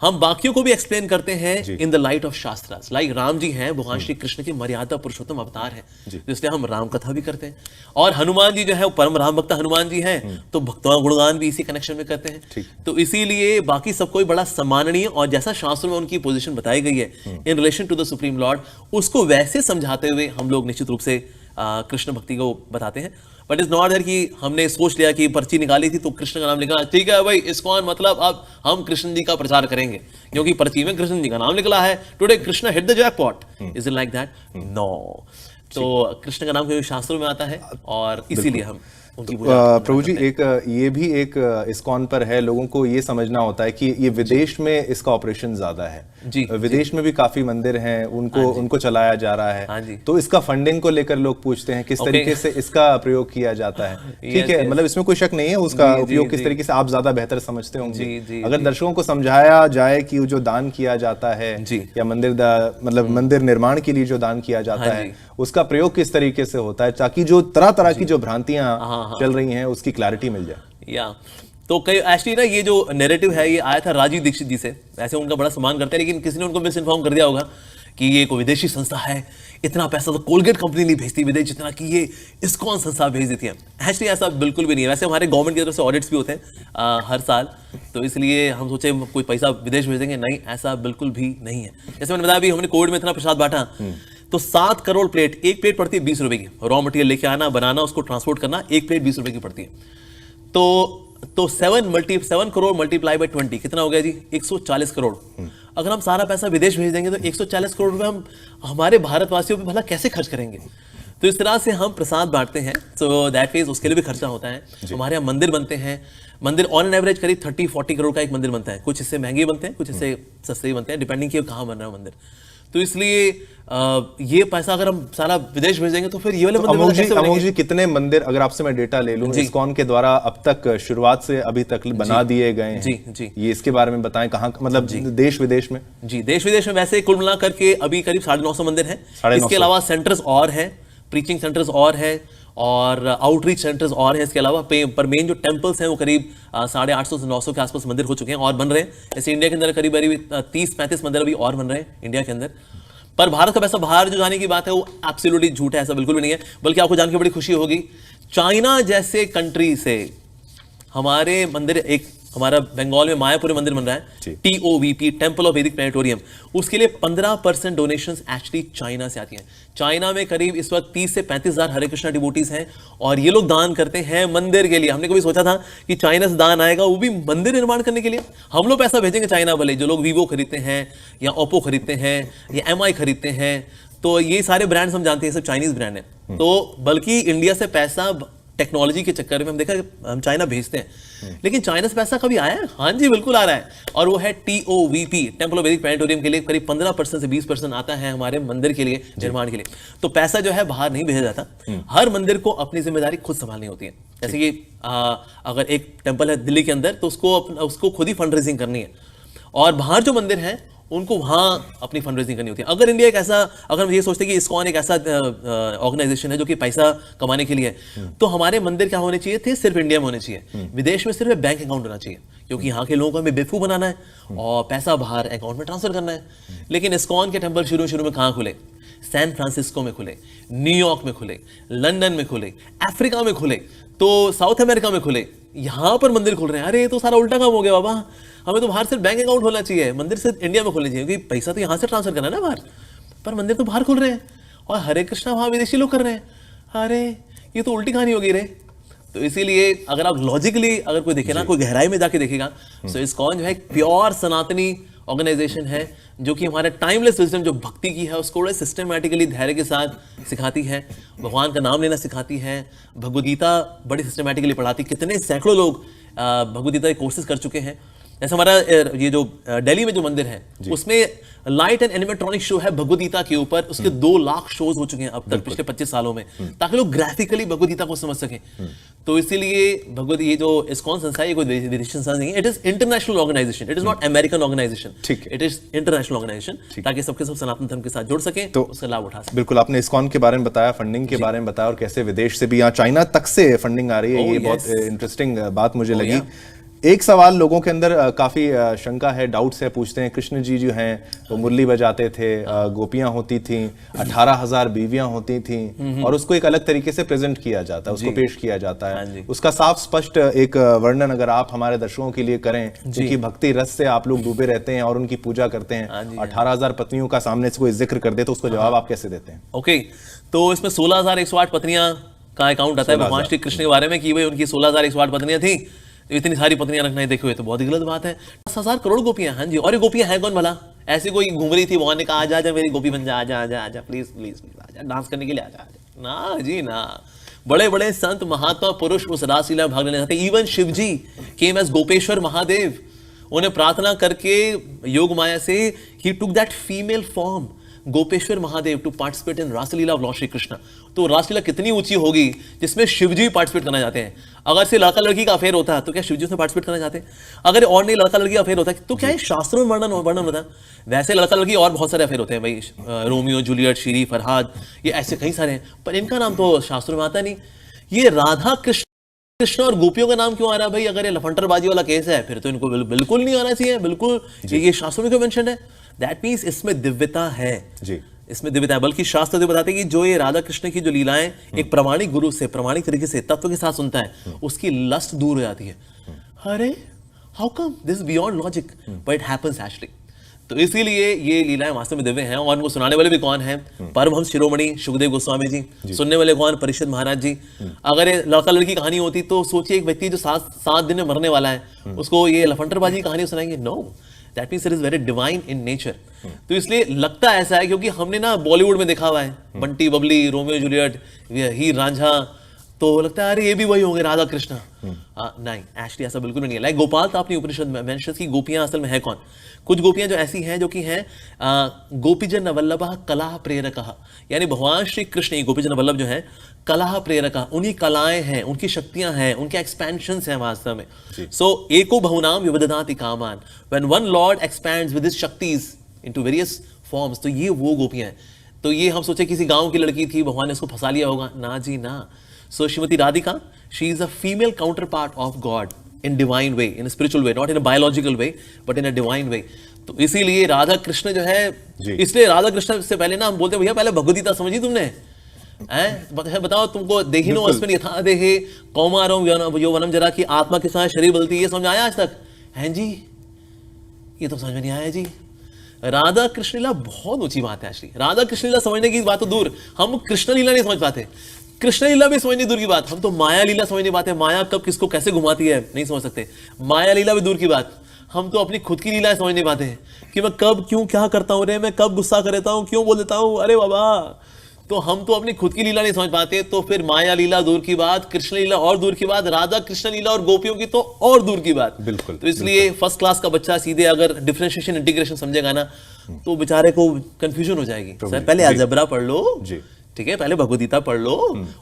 हम बाकियों को भी एक्सप्लेन करते हैं in the light of shastras. Like Ram ji हैं, भगवान श्री कृष्ण की मर्यादा पुरुषोत्तम अवतार है, इसलिए हम राम कथा भी करते हैं. और हनुमान जी जो है, परम राम भक्त हनुमान जी हैं, तो भक्तों का गुणगान भी इसी कनेक्शन में करते हैं. तो इसीलिए बाकी सबको बड़ा सम्माननीय, और जैसा शास्त्र में उनकी पोजीशन बताई गई है in relation to the supreme Lord, उसको वैसे समझाते हुए हम लोग निश्चित रूप से कृष्ण भक्ति को बताते हैं. बट इज नॉट दैट कि हमने सोच लिया कि पर्ची निकाली थी तो कृष्ण का नाम लिखा, ठीक है भाई ISKCON मतलब अब हम कृष्ण जी का प्रचार करेंगे क्योंकि पर्ची में कृष्ण जी का नाम निकला है, today Krishna hit the jackpot. Is it like that? No. तो कृष्ण का नाम क्योंकि शास्त्रों में आता है और इसीलिए हम उनकी पूजा. प्रभु जी, एक ये भी एक ISKCON पर है, लोगों को ये समझना होता है कि ये विदेश में इसका ऑपरेशन ज्यादा है. जी, विदेश में भी काफी मंदिर हैं, उनको चलाया जा रहा है. तो इसका फंडिंग को लेकर लोग पूछते हैं किस तरीके से इसका प्रयोग किया जाता है. ठीक है, मतलब इसमें कोई शक नहीं है, उसका उपयोग किस तरीके से आप ज्यादा बेहतर समझते होंगे. अगर दर्शकों को समझाया जाए कि जो दान किया जाता है या मंदिर निर्माण के लिए जो दान किया जाता है, उसका प्रयोग किस तरीके से होता है, ताकि जो तरह तरह की जो भ्रांतियां चल रही हैं उसकी क्लैरिटी मिल जाए. या तो कई एक्चुअली ना, ये जो नैरेटिव है ये आया था राजीव दीक्षित जी से. ऐसे उनका बड़ा सम्मान करते हैं, लेकिन किसी ने उनको मिस इन्फॉर्म कर दिया होगा कि ये कोई विदेशी संस्था है, इतना पैसा तो कोलगेट कंपनी नहीं भेजती विदेश जितना कि ये ISKCON संस्था भेज देती है. एक्चुअली ऐसा बिल्कुल भी नहीं है. वैसे हमारे गवर्नमेंट की तरफ से ऑडिट्स भी होते हैं हर साल, तो इसलिए हम सोचे कोई पैसा विदेश भेज देंगे, नहीं, ऐसा बिल्कुल भी नहीं है. जैसे मैंने बताया, अभी हमने कोविड में इतना प्रसाद बांटा, तो 7 करोड़ प्लेट, एक प्लेट पड़ती है 20 रुपए की. रॉ मटेरियल लेके आना, बनाना, उसको ट्रांसपोर्ट करना, एक प्लेट 20 रुपए की पड़ती है. तो 7 करोड़ मल्टीप्लाई बाय 20 कितना हो गया जी? 140 करोड़. अगर हम सारा पैसा विदेश भेज देंगे तो 140 करोड़ रुपए हम हमारे भारतवासियों पे भला कैसे खर्च करेंगे? तो इस तरह से हम प्रसाद बांटते हैं. सो दैट मींस उसके लिए भी खर्चा होता है. हमारे यहाँ मंदिर बनते हैं, मंदिर ऑन एन एवरेज करीब 30-40 करोड़ का एक मंदिर बनता है. कुछ इससे महंगे बनते हैं, कुछ इससे सस्ते बनते हैं, डिपेंडिंग कि कहाँ बन रहा है मंदिर. तो इसलिए ये पैसा अगर हम सारा विदेश भेज देंगे तो फिर ये वाले मंदिर कैसे बनेंगे? अमोघ जी, कितने मंदिर, अगर आपसे मैं डेटा ले लूं, ISKCON के द्वारा अब तक शुरुआत से अभी तक बना दिए गए हैं? जी, ये इसके बारे में बताएं. कहाँ, मतलब देश विदेश में? जी, देश विदेश में वैसे कुल मिला करके अभी करीब 950 मंदिर हैं. इसके अलावा सेंटर्स और हैं, प्रीचिंग सेंटर्स और हैं, और आउटरीच सेंटर्स और हैं. इसके अलावा पर मेन जो टेम्पल्स हैं वो करीब 850 से 900 के आसपास मंदिर हो चुके हैं और बन रहे हैं. जैसे इंडिया के अंदर करीब 30-35 मंदिर अभी और बन रहे हैं इंडिया के अंदर. पर भारत का पैसा बाहर जो जाने की बात है वो एब्सोल्युटली झूठ है, ऐसा बिल्कुल भी नहीं है. बल्कि आपको जान के बड़ी खुशी होगी, चाइना जैसे कंट्री से हमारे मंदिर, एक हमारा बंगाल में मायापुर मंदिर बन रहा है, TOVP, टेम्पल ऑफ वैदिक प्लेनेटोरियम, उसके लिए 15% डोनेशंस एक्चुअली चाइना से आती हैं. चाइना में करीब इस वक्त 30 से 35 हजार हरे कृष्णा डिवोटीज हैं और ये लोग दान करते हैं मंदिर के लिए. हमने कभी सोचा था कि चाइना से दान आएगा, वो भी मंदिर निर्माण करने के लिए? हम लोग पैसा भेजेंगे चाइना भले, जो लोग वीवो खरीदते हैं या ओप्पो खरीदते हैं या MI खरीदते हैं, तो ये सारे ब्रांड्स हम जानते हैं सब चाइनीज ब्रांड है. तो बल्कि इंडिया से पैसा टेक्नोलॉजी के चक्कर में हम देखा हम चाइना भेजते हैं, लेकिन चाइना से पैसा कभी आया है? हाँ जी, बिल्कुल आ रहा है. और वो है TOVP, टेम्पल ऑफ वैदिक प्लेनेटोरियम के लिए करीब 15% से 20% आता है हमारे मंदिर के लिए, निर्माण के लिए. तो पैसा जो है बाहर नहीं भेजा जाता. हर मंदिर को अपनी जिम्मेदारी खुद संभालनी होती है. जैसे कि अगर एक टेम्पल है दिल्ली के अंदर, तो उसको खुद ही फंड रेजिंग करनी है. और बाहर जो मंदिर हैं उनको वहां अपनी फंड रेजिंग करनी होती है. अगर इंडिया एक ऐसा, अगर हम ये सोचते हैं कि ISKCON एक ऐसा ऑर्गेनाइजेशन है जो कि पैसा कमाने के लिए है, तो हमारे मंदिर क्या होने चाहिए थे? सिर्फ इंडिया में होने चाहिए. विदेश में सिर्फ बैंक अकाउंट होना चाहिए, क्योंकि यहाँ के लोगों को हमें बेवकूफ बनाना है और पैसा बाहर अकाउंट में ट्रांसफर करना है. लेकिन ISKCON के टेम्पल शुरू में कहाँ खुले? सैन फ्रांसिस्को में खुले, न्यूयॉर्क में खुले, लंदन में खुले, अफ्रीका में खुले, तो साउथ अमेरिका में खुले. यहाँ पर मंदिर खुल रहे हैं. अरे ये तो सारा उल्टा काम हो गया बाबा, हमें तो बाहर सिर्फ बैंक अकाउंट होना चाहिए, मंदिर सिर्फ इंडिया में खोलना चाहिए, क्योंकि पैसा तो यहाँ से ट्रांसफर करना है ना बाहर. पर मंदिर तो बाहर खुल रहे हैं और हरे कृष्णा वहाँ विदेशी लोग कर रहे हैं. अरे ये तो उल्टी कहानी होगी रे. तो इसीलिए अगर आप लॉजिकली अगर कोई देखे ना, कोई गहराई में जाके देखेगा, तो ISKCON जो है एक प्योर सनातनी ऑर्गेनाइजेशन है, जो कि हमारे टाइमलेस विजडम जो भक्ति की है उसको बड़े सिस्टमैटिकली धैर्य के साथ सिखाती है, भगवान का नाम लेना सिखाती है, भगवद गीता बड़ी सिस्टमेटिकली पढ़ाती। कितने सैकड़ों लोग भगवद गीता की कोर्सेज कर चुके हैं। जैसे हमारा ये जो दिल्ली में जो मंदिर है उसमें लाइट एंड एनिमेट्रॉनिक शो है भगवद गीता के ऊपर, उसके 2 लाख शोज हो चुके हैं अब तक पिछले 25 सालों में, ताकि लोग ग्राफिकली भगवद गीता को समझ सकें। तो इसीलिए भगवद ये जो इस्कॉन संस्था है ये कोई विदेशी संस्था नहीं है, it is international organization, it is not American organization, ठीक है। इट इज इंटरनेशनल ऑर्गेनाइजेशन, ताकि सबके सब सनातन धर्म के साथ जुड़ सके, तो उसका लाभ उठा सके। बिल्कुल, आपने इस्कॉन के बारे में बताया, फंडिंग के बारे में बताया, और कैसे विदेश से भी यहाँ चाइना तक से फंडिंग आ रही है। ये बहुत इंटरेस्टिंग बात मुझे लगी। एक सवाल लोगों के अंदर काफी शंका है, डाउट्स है, पूछते हैं, कृष्ण जी जो हैं वो मुरली बजाते थे, गोपियां होती थीं, 18,000 बीवियां होती थीं, और उसको एक अलग तरीके से प्रेजेंट किया जाता है, उसको पेश किया जाता है। उसका साफ स्पष्ट एक वर्णन अगर आप हमारे दर्शकों के लिए करें, क्योंकि भक्ति रस से आप लोग डूबे रहते हैं और उनकी पूजा करते हैं, 18,000 पत्नियों का सामने से कोई जिक्र कर दे तो उसको जवाब आप कैसे देते हैं? ओके, तो इसमें 16,108 पत्नियां का अकाउंट आता है भगवान श्री कृष्ण के बारे में कि भाई उनकी 16,108 पत्नियां थी। इतनी सारी पत्नियां रखना ही देखे हुए तो बहुत ही गलत बात है। 10,000 करोड़ गोपियां, हाँ जी, और ये गोपियां हैं कौन भला? ऐसी कोई घूम रही थी, भगवान ने कहा आजा आजा मेरी गोपी बन जा, आजा आजा आजा, प्लीज प्लीज प्लीज आजा, डांस करने के लिए आजा आजा। ना जी ना, बड़े बड़े संत महात्मा पुरुष उस रासलीला में भाग लेना चाहते। Even Shiv ji came as Gopeshwar Mahadev, उन्हें प्रार्थना करके योग माया से ही took that female form Gopeshwar Mahadev to participate in Raslila of lord Shri Krishna. तो रासलीला कितनी ऊंची होगी जिसमें शिवजी पार्टिसिपेट करना चाहते हैं। अगर से लड़का लड़की का अफेयर होता है तो क्या शिवजी उसमें पार्टिसिपेट करना चाहते हैं? अगर और नहीं लड़का लड़की का अफेयर होता है तो क्या ये शास्त्रों में वर्णन होता है? वैसे लड़का लड़की और बहुत सारे अफेयर होते हैं भाई, रोमियो जूलियट, शीरी फरहाद, ये ऐसे कई सारे हैं, पर इनका नाम तो शास्त्रों में आता नहीं। ये राधा कृष्ण और गोपियों का नाम क्यों आ रहा है भाई? अगर ये लफंटरबाजी वाला केस है फिर तो इनको बिल्कुल नहीं आना चाहिए, बिल्कुल। ये शास्त्रों में क्यों मेंशन है? दैट मीन्स इसमें दिव्यता है जी, इसमें दिव्यता है। बल्कि शास्त्र तो बताते हैं कि जो ये राधा कृष्ण की जो लीलाएं एक प्रमाणिक गुरु से प्रमाणिक तरीके से तत्व के साथ सुनता है, उसकी लस्ट दूर हो जाती है। अरे how come this beyond logic, but it happens actually. तो इसीलिए ये लीलाएं वास्तव में दिव्य हैं। और उनको सुनाने वाले भी कौन हैं? परमहंस शिरोमणि सुखदेव गोस्वामी जी। सुनने वाले कौन? परीक्षित महाराज जी। अगर ये लड़का लड़की कहानी होती तो सोचिए एक व्यक्ति जो 7 दिन में मरने वाला है, उसको ये लफंटरबाजी कहानी सुनाएंगे? No, that means it is very divine in nature. तो इसलिए लगता ऐसा है क्योंकि हमने ना बॉलीवुड में देखा हुआ है, बंटी बबली, रोमियो जूलियट, हीर रांझा, तो लगता है अरे ये भी वही होंगे राधा कृष्ण। नहीं, एक्चुअली ऐसा बिल्कुल नहीं है। लाइक गोपाल तो अपनी उपनिषद में मेंशन की गोपियां असल में है कौन? कुछ गोपियां जो ऐसी हैं जो कि हैं गोपीजन वल्लभ कला प्रेरक, यानी भगवान श्री कृष्ण गोपीजन वल्लभ जो है कला प्रेरक, उन्हीं कलाएं हैं, उनकी शक्तियां हैं, उनके एक्सपेंशंस हैं वास्तव में। सो एको बहुनाम विविधदाति कामान, when one lord expands with his shaktis into various forms, तो ये वो गोपियां हैं। तो ये हम सोचे किसी गांव की लड़की थी, भगवान ने उसको फंसा लिया होगा, ना जी ना। So Shrimati Radhika, she is a female counterpart of God in divine way, in a spiritual way, not in a biological way, but in a divine way. तो इसीलिए राधा कृष्ण जो है, इसलिए राधा कृष्ण से पहले ना हम बोलते हैं भैया पहले भगवद गीता समझी तुमने? बताओ तुमको देखिनो अस्मिन् यथा देहे कौमारं यौवनम जरा की आत्मा के साथ शरीर बदलती, ये समझ आया आज तक? हैं जी, ये तो समझ में नहीं आया जी। राधा कृष्ण लीला बहुत ऊंची बात है एक्चुअली। राधा कृष्ण लीला समझने की बात तो दूर, हम कृष्ण लीला नहीं समझ पाते, कृष्ण लीला भी समझनी दूर की बात, हम तो माया लीला समझ नहीं पाते। माया कब किसको कैसे घुमाती है नहीं समझ सकते। माया लीला भी दूर की बात, हम तो अपनी खुद की लीला समझ नहीं पाते कि मैं कब क्यों क्या करता हूं रे, मैं कब गुस्सा कर देता हूं, क्यों बोल देता हूं, अरे बाबा। तो हम तो अपनी खुद की लीला नहीं समझ पाते, तो फिर माया लीला दूर की बात, कृष्ण लीला और दूर की बात, राधा कृष्ण लीला और गोपियों की तो और दूर की बात। बिल्कुल। तो इसलिए फर्स्ट क्लास का बच्चा सीधे अगर डिफरेंशिएशन इंटीग्रेशन समझेगा ना तो बेचारे को कंफ्यूजन हो जाएगी। सर पहले अलजेब्रा पढ़ लो जी, ठीक है, पहले भगवद गीता पढ़ लो,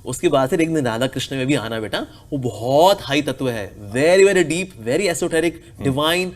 उसके बाद से एक दिन राधा कृष्ण में भी आना बेटा। वो बहुत हाई तत्व है, very very deep, very esoteric, divine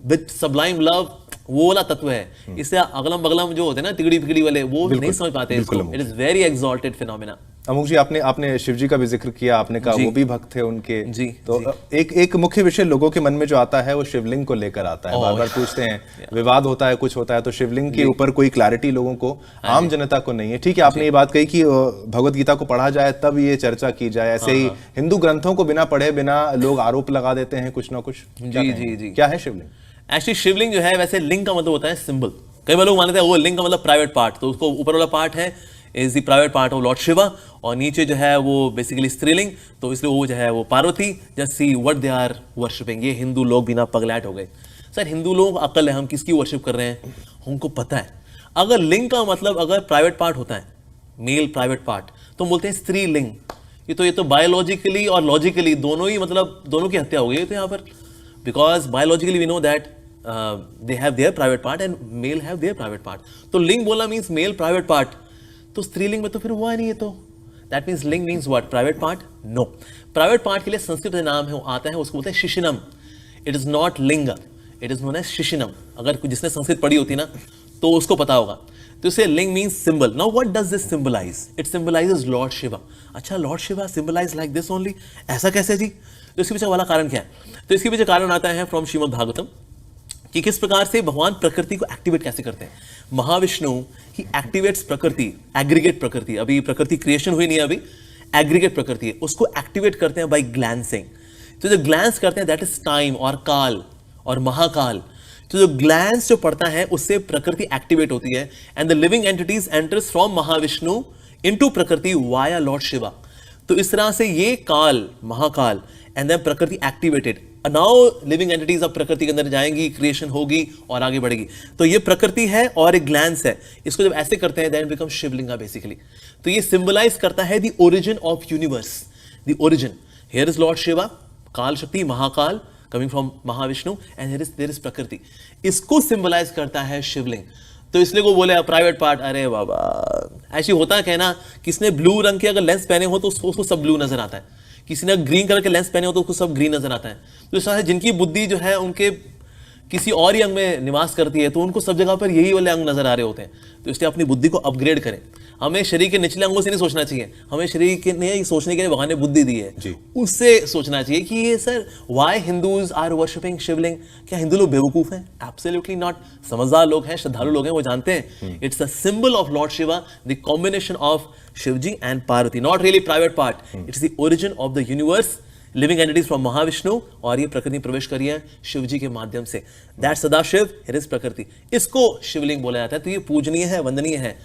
with sublime love, वो वाला तत्व है। इससे अगलम बगलम जो होते हैं ना तिगड़ी फिगड़ी वाले, वो नहीं समझ पाते इसको। It is very exalted phenomena. अमुक जी, आपने शिव जी का भी जिक्र किया, आपने कहा वो भी भक्त थे उनके जी, तो जी। एक मुख्य विषय लोगों के मन में जो आता है वो शिवलिंग को लेकर आता है। बार बार पूछते हैं, विवाद होता है, कुछ होता है, तो शिवलिंग के ऊपर कोई क्लैरिटी लोगों को, आम जनता को नहीं है। ठीक है, आपने ये बात कही कि भगवद गीता को पढ़ा जाए तब ये चर्चा की जाए, ऐसे ही हिंदू ग्रंथों को बिना पढ़े बिना लोग आरोप लगा देते हैं कुछ ना कुछ। जी जी जी, क्या है शिवलिंग? एक्चुअली शिवलिंग जो है, वैसे लिंग का मतलब होता है सिंबल। कई बार लोग मानते हैं वो लिंग का मतलब प्राइवेट पार्ट, तो उसको ऊपर वाला पार्ट है is the private part of lord Shiva, और नीचे जो है वो बेसिकली स्त्रीलिंग, तो इसलिए वो जो है वो Parvati. Just see what they are worshipping. ये हिंदू लोग बिना पगलैट हो गए। सर हिंदू लोग अकल है, हम किसकी वर्शिप कर रहे हैं हमको पता है। अगर लिंग का मतलब अगर प्राइवेट पार्ट होता है मेल प्राइवेट पार्ट, तो हम बोलते हैं स्त्रीलिंग। ये तो बायोलॉजिकली और लॉजिकली दोनों ही, मतलब दोनों की हत्या हो गई तो यहाँ पर, because biologically we know that they have their private part and male have their private part. तो लिंग बोला मीन्स मेल प्राइवेट पार्ट, तो स्त्रीलिंग में तो फिर हुआ नहीं है, तो that means linga means what, private part? No, private part के लिए संस्कृत नाम है, आता है, उसको बोलते हैं शिशिनम। इट इज नॉट लिंग, इट इज नोन एज शिशिनम। अगर जिसने संस्कृत पढ़ी होती ना तो उसको पता होगा। तो इसे linga means symbol. Now what does this symbolize? It symbolizes lord Shiva. अच्छा, lord Shiva symbolize like this only, ऐसा कैसे जी? तो इसके पीछे वाला कारण क्या है? तो इसके पीछे कारण आता है फ्रॉम श्रीमद् भागवतम, कि किस प्रकार से भगवान प्रकृति को एक्टिवेट कैसे करते हैं। महाविष्णु ही एक्टिवेट्स प्रकृति, एग्रीगेट प्रकृति। अभी प्रकृति क्रिएशन हुई नहीं है, अभी एग्रीगेट प्रकृति है, उसको एक्टिवेट करते हैं बाय ग्लैंसिंग। तो जो ग्लैंस करते हैं दैट इज टाइम और काल और महाकाल। तो जो ग्लैंस जो पड़ता है उससे प्रकृति एक्टिवेट होती है, and the living entities enters from Mahavishnu into प्रकृति वाया लॉर्ड शिवा। तो इस तरह से ये काल, महाकाल, एंड देन प्रकृति एक्टिवेटेड। नाउ लिविंग एंटिटीज अब प्रकृति के अंदर जाएंगी, क्रिएशन होगी और आगे बढ़ेगी। तो ये प्रकृति है और एक ग्लैंस है, इसको जब ऐसे करते हैं देन बिकम शिवलिंगा बेसिकली। तो ये सिंबलाइज करता है the origin of universe, the origin. Here is Lord Shiva, Kaal Shakti, Mahakaal coming from Mahavishnu, and there is prakriti. इसको सिंबलाइज करता है शिवलिंग। तो इसलिए वो बोले प्राइवेट पार्ट। अरे बाबा, ऐसी होता है कहना, किसने ब्लू रंग के अगर लेंस पहने हो तो उसको सब ब्लू नजर आता है, किसी ने ग्रीन कलर के लेंस पहने हो तो उसको सब ग्रीन नजर आता है। तो इस तरह से जिनकी बुद्धि जो है उनके किसी और ही अंग में निवास करती है, तो उनको सब जगह पर यही वाले अंग नजर आ रहे होते हैं। तो इसलिए अपनी बुद्धि को अपग्रेड करें। हमें शरीर के निचले अंगों से नहीं सोचना चाहिए, हमें शरीर के ने सोचने के लिए भगवान ने बुद्धि दी है, उससे सोचना चाहिए कि ये sir why Hindus are worshipping Shivling. क्या हिंदू लोग बेवकूफ हैं? Absolutely not. समझदार लोग हैं, श्रद्धालु लोग हैं, वो जानते हैं it's a symbol of lord Shiva, the combination of Shivji and Parvati, not really private part. It's the origin of the universe, living entities from Mahavishnu, और ये प्रकृति प्रवेश करी है शिवजी के माध्यम से। That Sadashiv, here is prakriti. इसको शिवलिंग बोला जाता है। तो ये पूजनीय है, वंदनीय है।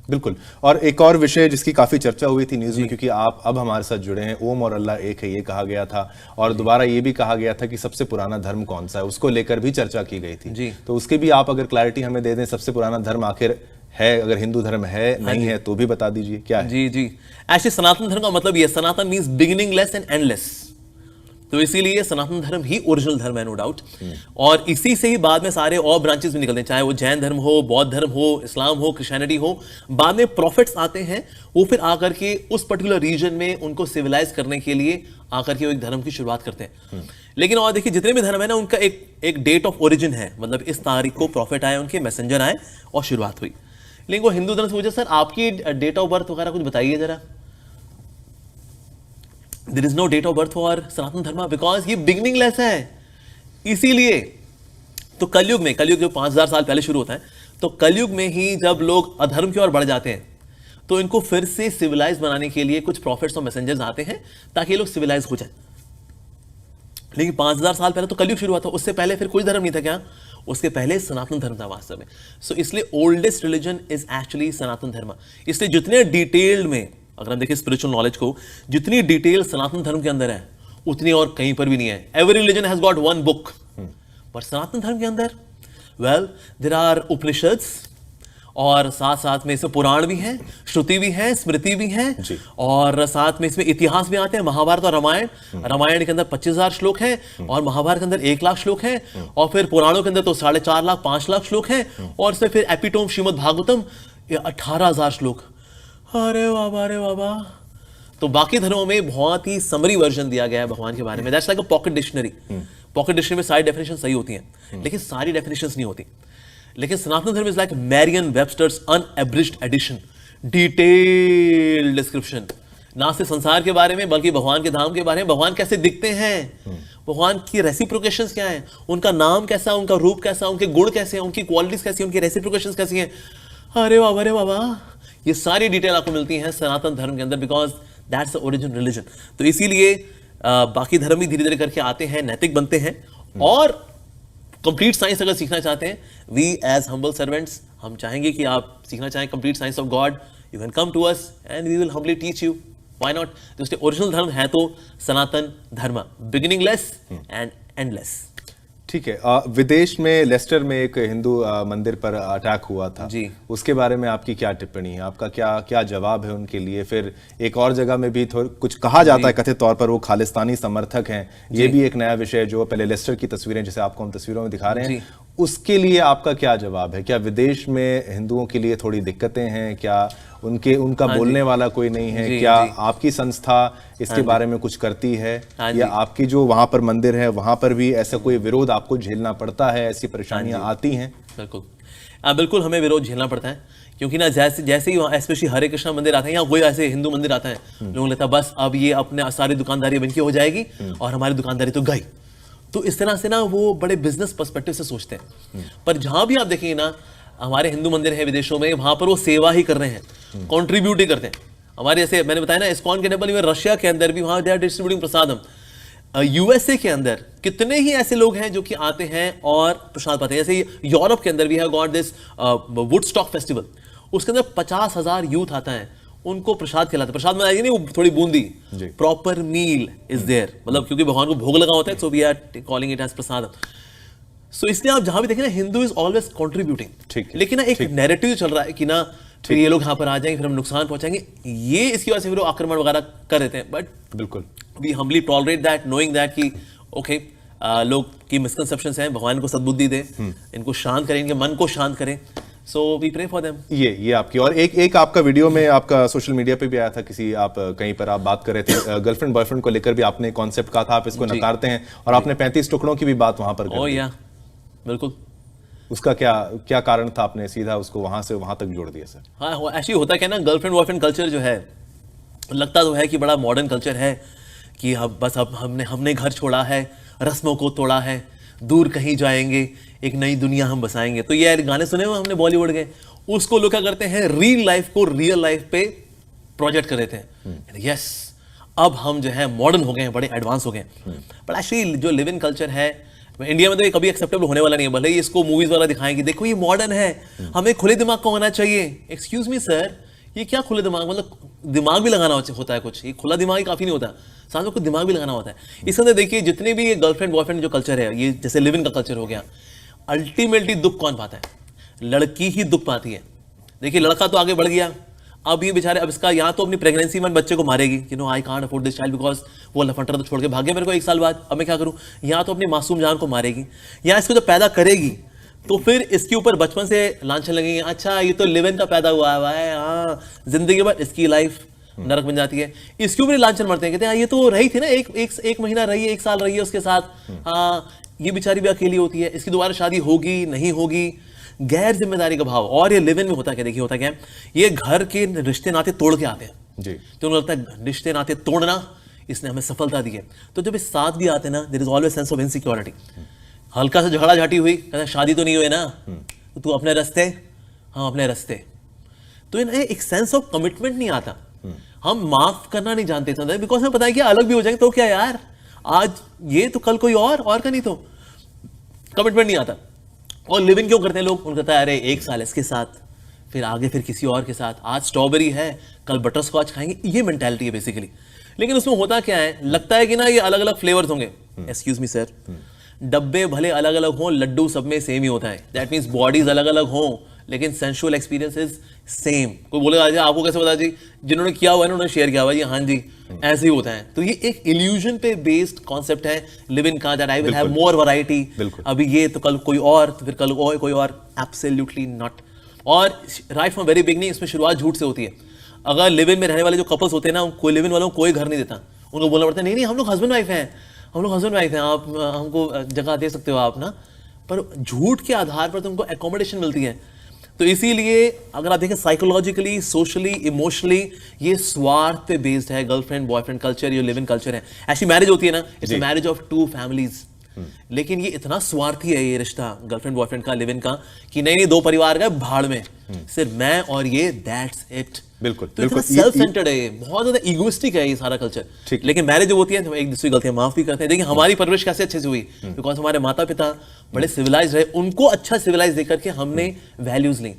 बिल्कुल। और एक और विषय जिसकी काफी चर्चा हुई थी न्यूज में, क्योंकि आप अब हमारे साथ जुड़े हैं, ओम और अल्लाह एक है ये कहा गया था, और दोबारा ये भी कहा गया था कि सबसे पुराना धर्म कौन सा है, उसको लेकर भी चर्चा की गई थी जी। तो उसके भी आप अगर क्लैरिटी हमें दे दें, सबसे पुराना धर्म आखिर है, अगर हिंदू धर्म है नहीं है तो भी बता दीजिए क्या है। जी जी, ऐसे सनातन धर्म का मतलब ये, सनातन मींस बिगिनिंगलेस एंड एंडलेस। तो इसीलिए सनातन धर्म ही ओरिजिनल धर्म है, नो डाउट। और इसी से ही बाद में सारे और ब्रांचेस भी निकलते हैं, चाहे वो जैन धर्म हो, बौद्ध धर्म हो, इस्लाम हो, क्रिश्चियनिटी हो। बाद में प्रॉफिट्स आते हैं, वो फिर आकर के उस पर्टिकुलर रीजन में उनको सिविलाइज करने के लिए आकर के वो एक धर्म की शुरुआत करते हैं। लेकिन और देखिए, जितने भी धर्म है ना, उनका एक डेट ऑफ ओरिजिन है, मतलब इस तारीख को प्रॉफिट आए, उनके मैसेंजर आए और शुरुआत हुई। लेकिन वो हिंदू धर्म से पूछे, सर आपकी डेट ऑफ बर्थ वगैरह कुछ बताइए जरा। There is no date of birth for सनातन धर्म, बिकॉज ये बिगिनिंगलेस है। इसीलिए तो कलयुग में, कलयुग जो 5000 साल पहले शुरू होता है, तो कलयुग में ही जब लोग अधर्म की ओर बढ़ जाते हैं, तो इनको फिर से सिविलाइज बनाने के लिए कुछ प्रॉफिट्स और मैसेंजर्स आते हैं ताकि ये लोग सिविलाइज हो जाए। लेकिन 5000 साल पहले तो कलयुग शुरू हुआ था, उससे पहले फिर कोई धर्म नहीं था क्या? उसके पहले सनातन धर्म था वास्तव में। सो इसलिए ओल्डेस्ट रिलीजन इज एक्चुअली सनातन धर्म। इसलिए जितने डिटेल्ड में अगर हम देखें स्पिरिचुअल नॉलेज को, जितनी डिटेल सनातन धर्म के अंदर है उतनी और कहीं पर भी नहीं है। Every religion has got one book, पर सनातन धर्म के अंदर वेल देयर आर उपनिषद्स, और साथ साथ में इसमें पुराण भी हैं, श्रुति भी है, स्मृति भी है, और साथ में इसमें इतिहास भी आते हैं। महाभारत और रामायण, रामायण के अंदर 25,000 श्लोक हैं, और महाभारत के अंदर 1 लाख श्लोक हैं, और फिर पुराणों के अंदर तो 4.5 लाख 5 लाख श्लोक हैं, और इसमें फिर एपिटोम श्रीमद् भागवतम 18,000 श्लोक। अरे बाबा, अरे बाबा। तो बाकी धर्मों में बहुत ही समरी वर्जन दिया गया है भगवान के बारे में। That's like a pocket dictionary. Pocket dictionary में सारी डेफिनेशन सही होती हैं, लेकिन सारी डेफिनेशंस नहीं होती। लेकिन Sanatan Dharma is like Merriam Webster's unabridged edition, detailed description, ना सिर्फ संसार के बारे में बल्कि भगवान के धाम के बारे में, भगवान कैसे दिखते हैं, भगवान की रेसिप्रोकेशंस क्या है, उनका नाम कैसा, उनका रूप कैसा, उनके गुण कैसे हैं, उनकी क्वालिटीज कैसी हैं, उनकी रेसिप्रोकेशंस कैसी हैं। अरे बाबा, अरे बाबा, ये सारी डिटेल आपको मिलती है सनातन धर्म के अंदर, because that's the original religion. तो इसीलिए बाकी धर्म भी धीरे धीरे करके आते हैं, नैतिक बनते हैं, और कंप्लीट साइंस अगर सीखना चाहते हैं, वी एज हम्बल सर्वेंट्स, हम चाहेंगे कि आप सीखना चाहें complete science of God, you can come to us and we will humbly teach you, why not. तो इसलिए ओरिजिनल धर्म है तो सनातन धर्म, बिगिनिंगलेस एंड एंडलेस। ठीक है। विदेश में लेस्टर में एक हिंदू मंदिर पर अटैक हुआ था जी। उसके बारे में आपकी क्या टिप्पणी है, आपका क्या क्या जवाब है उनके लिए? फिर एक और जगह में भी कुछ कहा जाता है, कथित तौर पर वो खालिस्तानी समर्थक हैं, ये भी एक नया विषय जो पहले लेस्टर की तस्वीरें जिसे आपको हम तस्वीरों में दिखा रहे हैं, उसके लिए आपका क्या जवाब है? क्या विदेश में हिंदुओं के लिए थोड़ी दिक्कतें हैं? क्या उनका बोलने वाला कोई नहीं है? क्या आपकी संस्था इसके बारे में कुछ करती है, या आपकी जो वहां पर मंदिर है वहां पर भी ऐसा कोई विरोध आपको झेलना पड़ता है, ऐसी परेशानियां आती हैं? बिल्कुल बिल्कुल हमें विरोध झेलना पड़ता है, क्योंकि ना जैसे ही स्पेशली हरे कृष्णा मंदिर आता है या कोई ऐसे हिंदू मंदिर आता है, लोगों को लगता है बस अब ये अपने सारी दुकानदारी बन के हो जाएगी और हमारी दुकानदारी तो गई। तो इस तरह से ना वो बड़े बिजनेस पर्सपेक्टिव से सोचते हैं। पर जहां भी आप देखेंगे ना हमारे हिंदू मंदिर है विदेशों में, वहां पर वो सेवा ही कर रहे हैं, कंट्रीब्यूट ही करते हैं। हमारे जैसे मैंने बताया ना इस्कॉन के नेपाल में, रशिया के अंदर भी वहां they are distributing prasadam. USA के अंदर कितने ही ऐसे लोग हैं जो कि आते हैं और प्रसाद पाते हैं। जैसे यूरोप के अंदर भी है गॉट दिस वुडस्टॉक फेस्टिवल, उसके अंदर 50,000 यूथ आता है, उनको प्रसाद खिलाते। प्रसाद में आएगी नहीं, वो थोड़ी boondi, proper meal is there, मतलब क्योंकि भगवान को भोग लगा होता है, so we are calling it as prasad. So इसलिए आप जहां भी देखें ना, हिंदू इज ऑलवेज कॉन्ट्रीब्यूटिंग। लेकिन ना एक नैरेटिव चल रहा है कि ना फिर ये लोग यहाँ पर आ जाएंगे, फिर हम नुकसान पहुंचाएंगे, ये इसकी वजह से फिर वो आक्रमण वगैरह कर देते हैं। बट बिल्कुल we humbly tolerate that, knowing that कि ओके लोग की मिसकंसेप्शंस हैं, भगवान को सद्बुद्धि दे, इनको शांत करें, इनके मन को शांत करें। So we pray for them. ये आपकी और एक आपका वीडियो में आपका सोशल मीडिया पे भी आया था, किसी आप कहीं पर आप बात कर रहे थे गर्लफ्रेंड बॉयफ्रेंड को लेकर भी आपने कॉन्सेप्ट कहा था, आप इसको नकारते हैं, और आपने 35 टुकड़ों की भी बात वहां पर कर दी। बिल्कुल। उसका क्या कारण था, आपने सीधा उसको वहां से वहां तक जोड़ दिया? सर हाँ, ऐसे होता क्या ना, गर्लफ्रेंड बॉयफ्रेंड कल्चर जो है लगता तो है कि बड़ा मॉडर्न कल्चर है कि अब हमने घर छोड़ा है, रस्मों को तोड़ा है, दूर कहीं जाएंगे, एक नई दुनिया हम बसाएंगे। तो ये गाने सुने हुए हमने बॉलीवुड के, उसको लोग क्या करते हैं, रियल लाइफ को रियल लाइफ पे प्रोजेक्ट कर देते हैं। यस, अब हम जो है मॉडर्न हो गए हैं, बड़े एडवांस हो गए हैं। बट एक्चुअली जो लिव इन कल्चर है इंडिया में तो ये कभी एक्सेप्टेबल होने वाला नहीं है। भले ही इसको मूवीज वाला दिखाएंगे, देखो ये मॉडर्न है, हमें खुले दिमाग का होना चाहिए। एक्सक्यूज मी सर, ये क्या खुले दिमाग, मतलब दिमाग भी लगाना होता है कुछ, ये खुला दिमाग ही काफी नहीं होता, साथ में कुछ दिमाग भी लगाना होता है। इसके अंदर देखिए जितने भी ये गर्लफ्रेंड बॉयफ्रेंड जो कल्चर है, ये जैसे लिव इन का कल्चर हो गया, अल्टीमेटली दुख कौन पाता है? लड़की ही दुख पाती है। देखिए लड़का तो आगे बढ़ गया, अब ये बेचारे, अब इसका यहाँ तो अपनी प्रेगनेंसी में बच्चे को मारेगी, you know I can't afford this child because वो लफंटर तो छोड़ के भाग गया मेरे को 1 साल बाद, अब मैं क्या करूँ? यहाँ तो अपनी मासूम जान को मारेगी, यहाँ इसको जब पैदा करेगी तो फिर इसके ऊपर बचपन से लांछन लगेंगे, अच्छा ये तो लिव इन का पैदा हुआ है, हाँ, जिंदगी भर इसकी लाइफ नरक बन जाती है। इसके ऊपर लांछन मरते हैं, कहते हैं ये तो रही थी ना, एक महीना रही है, 1 साल रही है उसके साथ, हाँ ये बेचारी भी अकेली होती है, इसकी दोबारा शादी होगी नहीं होगी, गैर जिम्मेदारी का भाव। और ये लिव इन में होता क्या, देखिए होता क्या है, ये घर के रिश्ते नाते तोड़ के आते हैं जी, तो उनको लगता है रिश्ते नाते तोड़ना इसने हमें सफलता दी है। तो जब इस साथ भी आते हैं ना, there is always sense of insecurity. हल्का सा झगड़ा झाटी हुई, कहता शादी तो नहीं हुई ना, तो तू अपने रास्ते, हम अपने रास्ते, तो इन्हें एक सेंस ऑफ कमिटमेंट नहीं आता। हम माफ करना नहीं जानते, बिकॉज हमें पता है कि अलग भी हो जाएंगे तो क्या यार, आज ये तो कल कोई और का नहीं, तो कमिटमेंट नहीं आता। और लिविंग क्यों करते हैं लोग? उनको कहता है अरे 1 साल इसके साथ, फिर आगे फिर किसी और के साथ, आज स्ट्रॉबेरी है कल बटर स्कॉच खाएंगे, ये मेंटालिटी है बेसिकली। लेकिन उसमें होता क्या है, लगता है कि ना ये अलग अलग फ्लेवर्स होंगे। एक्सक्यूज मी सर, डब्बे भले अलग अलग हों, लड्डू सब में सेम ही होता है। दैट मीन्स बॉडीज अलग अलग हों, लेकिन सेंसुअल एक्सपीरियंस इज सेम। कोई बोलेगा जी आपको कैसे पता जी, जिन्होंने किया हुआ है उन्होंने शेयर किया हुआ जी, हाँ जी ऐसे ही होता है। तो ये एक इल्यूजन पे बेस्ड कॉन्सेप्ट है लिव इन का, that I will have more variety, अभी ये तो कल कोई और, तो फिर कल कोई और, एब्सोल्युटली नॉट। और राइट फ्रॉम वेरी बिगनिंग इसमें शुरुआत झूठ से होती है। अगर लिव इन में रहने वाले जो कपल्स होते हैं ना, कोई लिव इन वालों को कोई घर नहीं देता, उनको बोलना पड़ता है नहीं हम लोग हस्बैंड वाइफ हैं, आप हमको जगह दे सकते हो आप ना, पर झूठ के आधार पर तुमको एकोमोडेशन मिलती है। तो इसीलिए अगर आप देखें साइकोलॉजिकली, सोशली, इमोशनली, ये स्वार्थ पे बेस्ड है गर्लफ्रेंड बॉयफ्रेंड कल्चर, ये लिव इन कल्चर है। ऐसी मैरिज होती है ना, it's a marriage of 2 families, लेकिन ये इतना स्वार्थी है ये रिश्ता गर्लफ्रेंड बॉयफ्रेंड का, लिव इन का, कि नहीं 2 परिवार गए भाड़ में, सिर्फ मैं और ये, दैट्स इट। बिल्कुल, तो इतना सेल्फ सेंटर्ड है, बहुत ज्यादा इगोइस्टिक है ये सारा कल्चर। लेकिन मैरिज जो होती है तो एक दूसरी गलतियां माफ भी करते हैं। देखिए हमारी परवरिश कैसे अच्छे से हुई, बिकॉज हमारे माता पिता बड़े सिविलाइज रहे, उनको अच्छा सिविलाइज देकर के हमने वैल्यूज ली।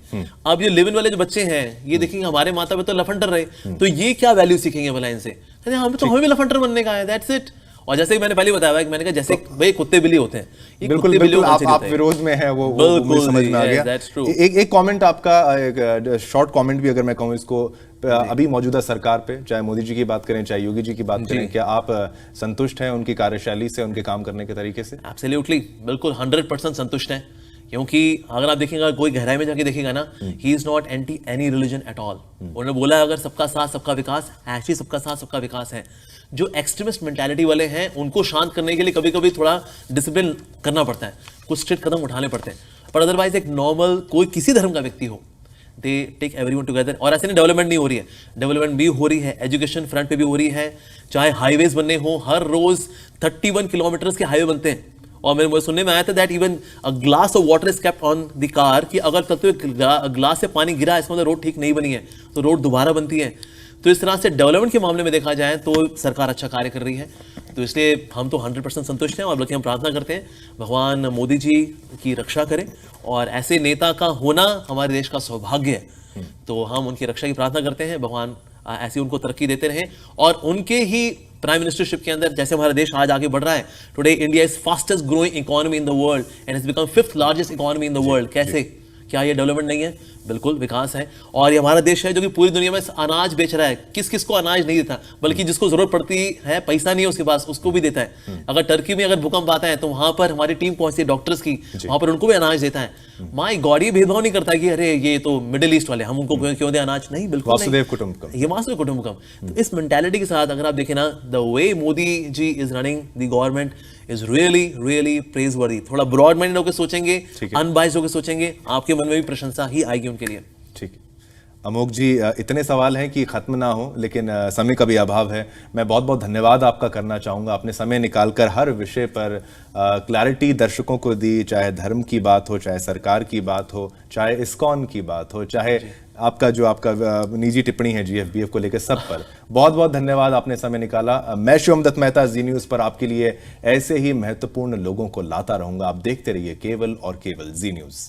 अब ये लिव इन वाले जो बच्चे हैं, ये देखेंगे हमारे माता पिता लफंडर रहे, तो ये क्या वैल्यू सीखेंगे भला इनसे? हमें भी लफंडर बनने का है, दैट्स इट। और जैसे कि मैंने पहले बताया हुआ कि मैंने कहा जैसे भाई कुत्ते बिल्ली होते हैं, ये बिल्कुल कुत्ते बिल्लियों बिल्कुल का आप culture होता है। विरोध में हैं, वो बिल्कुल मुझे समझ में आ जी, गया। yes, that's true. एक कमेंट आपका, एक शॉर्ट कमेंट भी अगर मैं कहूँ इसको, अभी मौजूदा सरकार पे, चाहे मोदी जी की बात करें चाहे योगी जी की बात करें, क्या आप संतुष्ट हैं उनकी कार्यशैली से, उनके काम करने के तरीके से? एब्सोल्युटली, बिल्कुल 100% संतुष्ट हैं, क्योंकि अगर आप देखेंगे, कोई गहराई में जाके देखेगा ना, he is not anti any religion at all. उन्होंने बोला है अगर सबका साथ सबका विकास, एक्चुअली सबका साथ सबका विकास है। जो एक्सट्रीमिस्ट मेंटालिटी वाले हैं उनको शांत करने के लिए कभी कभी थोड़ा डिसिप्लिन करना पड़ता है, कुछ स्ट्रिक्ट कदम उठाने पड़ते हैं, पर अदरवाइज एक नॉर्मल कोई किसी धर्म का व्यक्ति हो, दे टेक एवरीवन टुगेदर। और ऐसे नहीं डेवलपमेंट नहीं हो रही है, डेवलपमेंट भी हो रही है, एजुकेशन फ्रंट पे भी हो रही है, चाहे हाईवेज बनने हो, हर रोज 31 किलोमीटर के हाईवे बनते हैं। और मेरे मुझे सुनने में आया था that even a glass of water is kept on the car, कि अगर तब तो ग्लास से पानी गिरा, इसमें मतलब रोड ठीक नहीं बनी है तो रोड दोबारा बनती है। तो इस तरह से डेवलपमेंट के मामले में देखा जाए तो सरकार अच्छा कार्य कर रही है, तो इसलिए हम तो 100% संतुष्ट हैं। और बल्कि हम प्रार्थना करते हैं भगवान मोदी जी की रक्षा करें, और ऐसे नेता का होना हमारे देश का सौभाग्य है, तो हम उनकी रक्षा की प्रार्थना करते हैं। भगवान ऐसी उनको तरक्की देते रहें, और उनके ही प्राइम मिनिस्टरशिप के अंदर जैसे हमारा देश आज आगे बढ़ रहा है, today India is fastest growing economy in the world and has become 5th largest economy in the world. कैसे, क्या ये डेवलपमेंट नहीं है? बिल्कुल विकास है। और ये हमारा देश है जो कि पूरी दुनिया में अनाज बेच रहा है, किस किस को अनाज नहीं देता, बल्कि जिसको जरूरत पड़ती है, पैसा नहीं है उसके पास, उसको भी देता है। अगर टर्की में अगर भूकंप आता है तो वहां पर हमारी टीम पहुंचती है डॉक्टर्स की, वहां पर उनको भी अनाज देता है। माय गॉड, ये भेदभाव नहीं करता कि अरे ये तो मिडिल ईस्ट वाले, हम उनको क्यों दें अनाज, नहीं, बिल्कुल वासुदेव कुटुंबकम, ये वासुदेव कुटुंबकम। तो इस मेंटालिटी के साथ अगर आप देखें ना, the way Modi ji is running the government is really really praiseworthy. थोड़ा ब्रॉड माइंडेड होकर सोचेंगे, अनबाइस्ड होकर सोचेंगे, आपके मन में भी प्रशंसा ही आएगी उनके लिए। ठीक है अमोक जी, इतने सवाल हैं कि खत्म ना हो, लेकिन समय का भी अभाव है। मैं बहुत बहुत धन्यवाद आपका करना चाहूँगा, आपने समय निकालकर हर विषय पर क्लैरिटी दर्शकों को दी, चाहे धर्म की बात हो, चाहे सरकार की बात हो, चाहे इस्कॉन की बात हो, चाहे आपका निजी टिप्पणी है जीएफबीएफ को लेकर, सब पर बहुत बहुत धन्यवाद, आपने समय निकाला। मैं शिवम दत्त मेहता जी न्यूज़ पर आपके लिए ऐसे ही महत्वपूर्ण लोगों को लाता रहूंगा। आप देखते रहिए केवल और केवल जी न्यूज़।